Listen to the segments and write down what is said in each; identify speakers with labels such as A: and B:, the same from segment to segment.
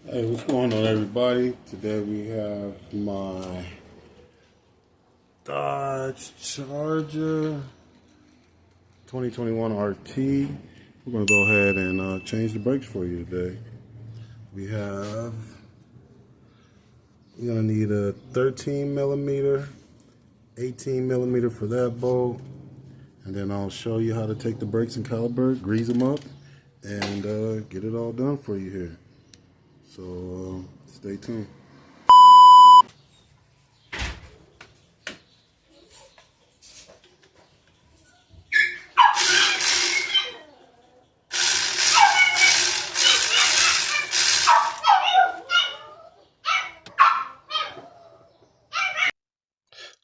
A: Hey, what's going on, everybody? Today we have my Dodge Charger 2021 RT. We're going to go ahead and change the brakes for you today. We're going to need a 13 millimeter, 18 millimeter for that bolt, and then I'll show you how to take the brakes and caliper, grease them up, and get it all done for you here. So stay tuned.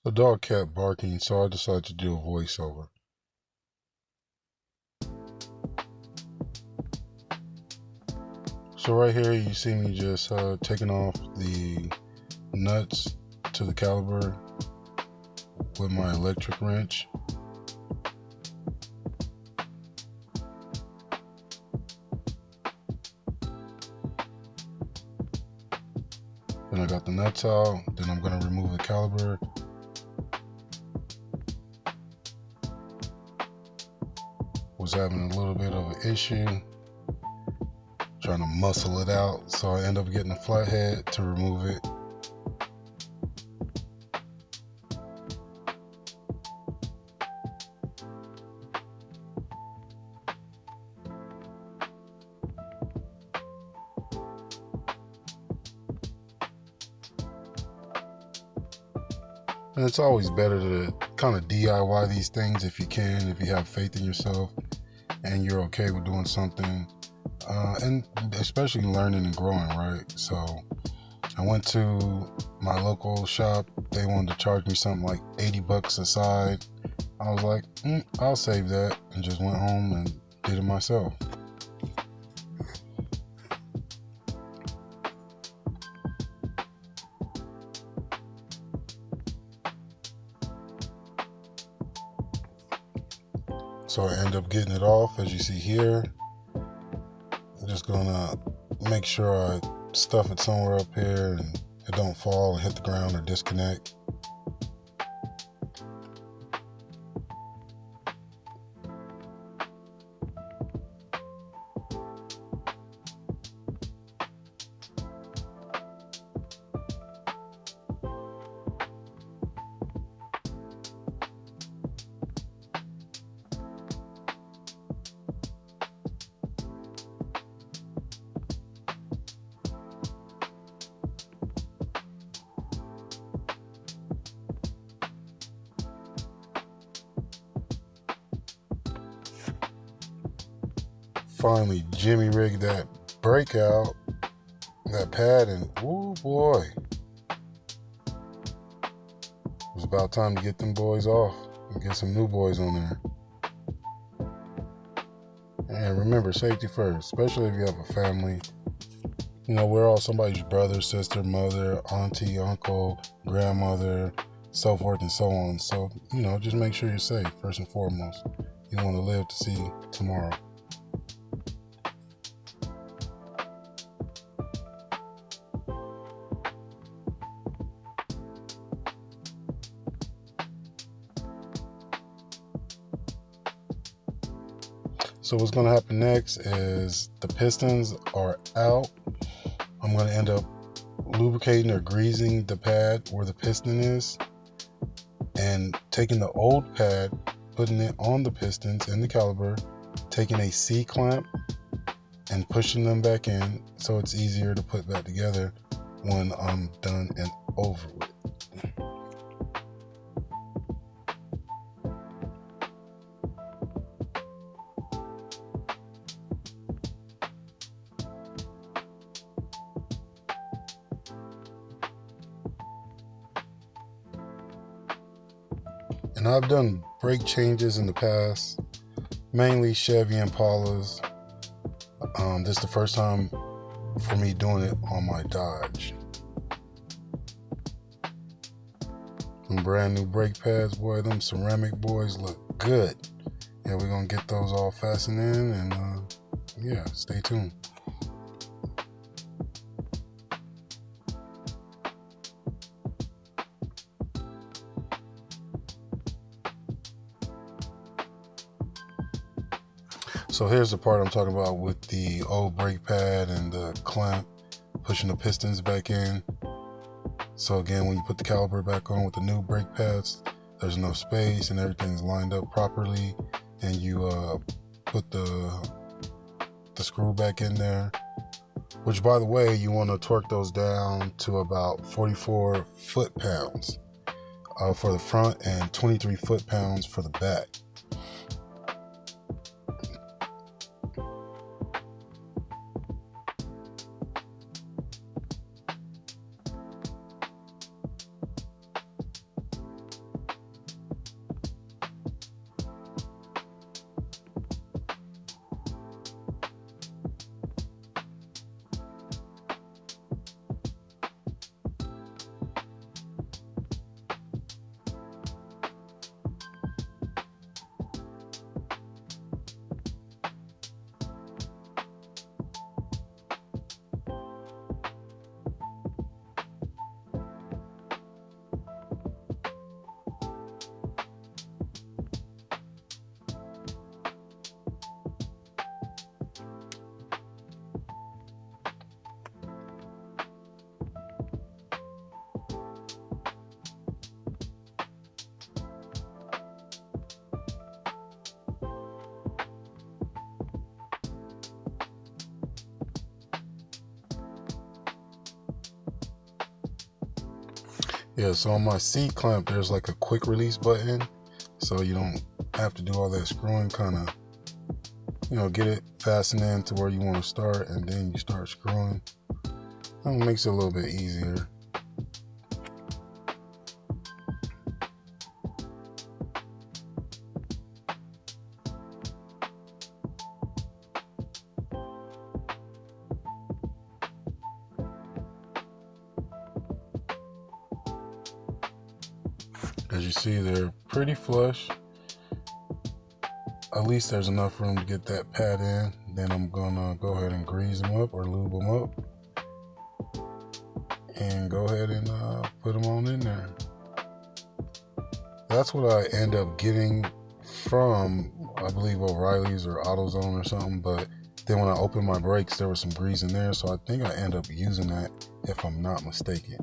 A: The dog kept barking, so I decided to do a voiceover. So right here, you see me just taking off the nuts to the caliper with my electric wrench. Then I got the nuts out. Then I'm going to remove the caliper. Was having a little bit of an issue trying to muscle it out, so I end up getting a flathead to remove it. And it's always better to kind of DIY these things if you can, if you have faith in yourself and you're okay with doing something, and especially learning and growing, right? So I went to my local shop. They wanted to charge me something like $80 a side. I was like, I'll save that, and just went home and did it myself. So I end up getting it off, as you see here. I'm just gonna make sure I stuff it somewhere up here and it don't fall and hit the ground or disconnect. Finally jimmy rigged that brake out, that pad, and oh boy, it was about time to get them boys off and get some new boys on there. And remember, safety first, especially if you have a family. You know, we're all somebody's brother, sister, mother, auntie, uncle, grandmother, so forth and so on. So, you know, just make sure you're safe first and foremost. You want to live to see tomorrow. So what's going to happen next is the pistons are out. I'm going to end up lubricating or greasing the pad where the piston is, and taking the old pad, putting it on the pistons and the caliper, taking a C-clamp and pushing them back in so it's easier to put back together when I'm done and over with. And I've done brake changes in the past, mainly Chevy Impalas. This is the first time for me doing it on my Dodge. Them brand new brake pads, boy, them ceramic boys look good. Yeah, we're gonna get those all fastened in, and yeah, stay tuned. So here's the part I'm talking about with the old brake pad and the clamp pushing the pistons back in. So again, when you put the caliper back on with the new brake pads, there's enough space and everything's lined up properly, and you put the screw back in there, which, by the way, you want to torque those down to about 44 foot-pounds for the front and 23 foot-pounds for the back. Yeah, so on my seat clamp, there's like a quick release button, so you don't have to do all that screwing, kind of, get it fastened in to where you want to start, and then you start screwing. That makes it a little bit easier. As you see, they're pretty flush. At least there's enough room to get that pad in. Then I'm gonna go ahead and grease them up or lube them up, and go ahead and put them on in there. That's what I end up getting from, I believe, O'Reilly's or AutoZone or something. But then when I opened my brakes, there was some grease in there, so I think I end up using that, if I'm not mistaken.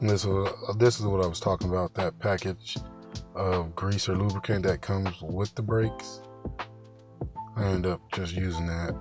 A: And this is what I was talking about, that package of grease or lubricant that comes with the brakes. I end up just using that.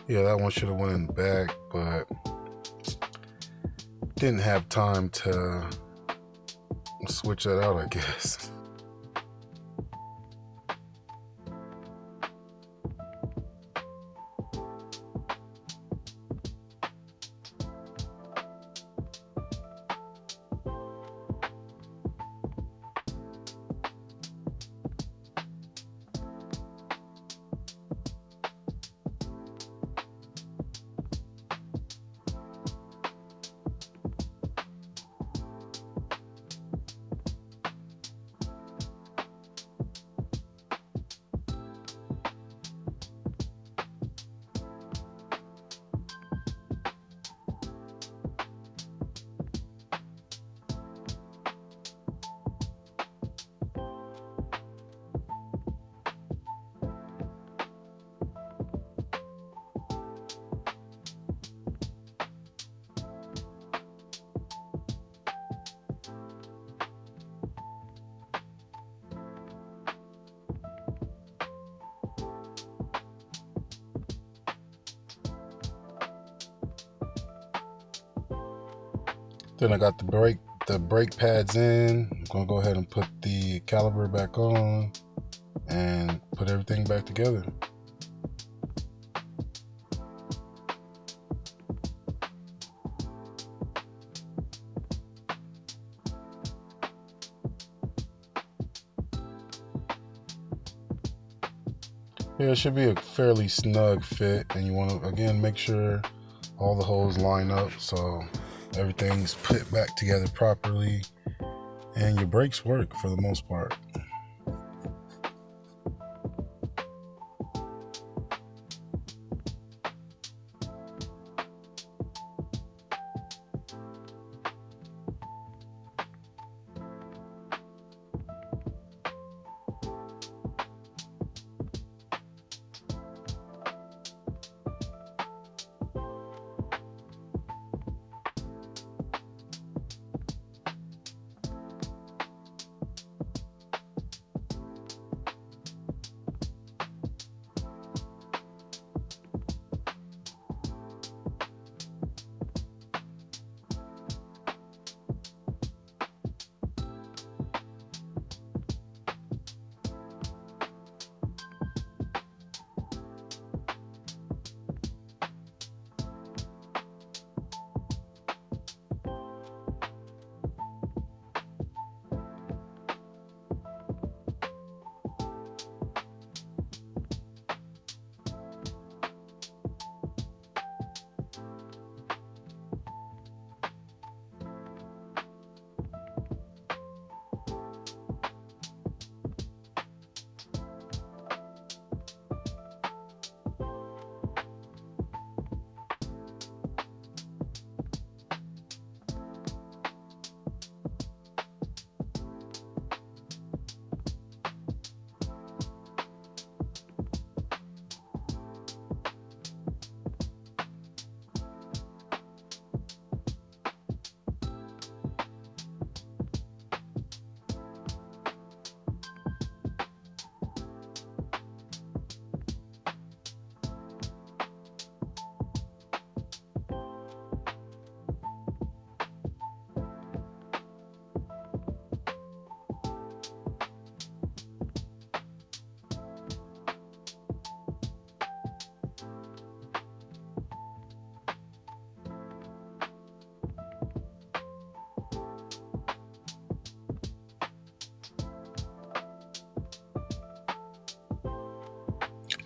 A: Yeah, that one should have went in the back, but didn't have time to switch that out, I guess. Then I got the brake pads in. I'm gonna go ahead and put the caliper back on and put everything back together. Yeah, it should be a fairly snug fit, and you want to again make sure all the holes line up so everything's put back together properly and your brakes work for the most part.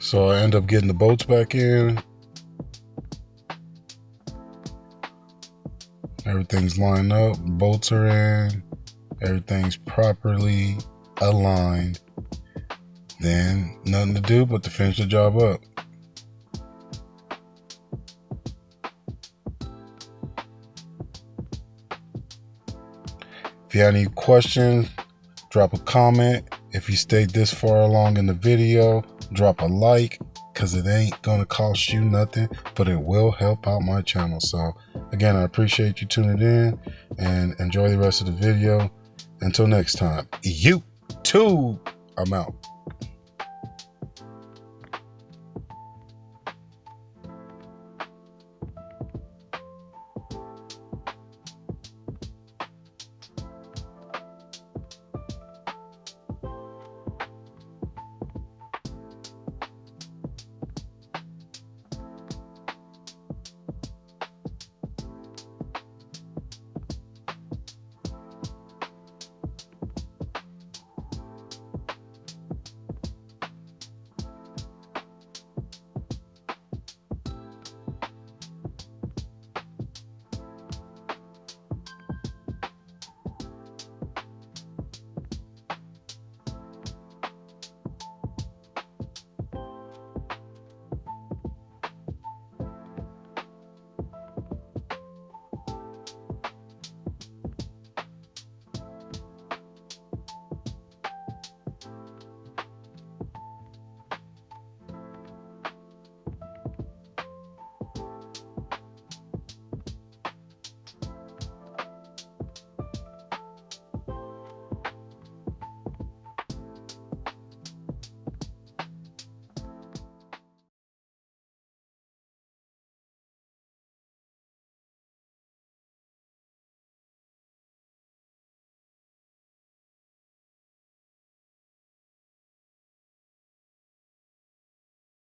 A: So I end up getting the bolts back in. Everything's lined up, bolts are in, everything's properly aligned. Then nothing to do but to finish the job up. If you have any questions, drop a comment. If you stayed this far along in the video, drop a like, because it ain't gonna cost you nothing, but it will help out my channel. So again, I appreciate you tuning in and enjoy the rest of the video. Until next time, YouTube, I'm out.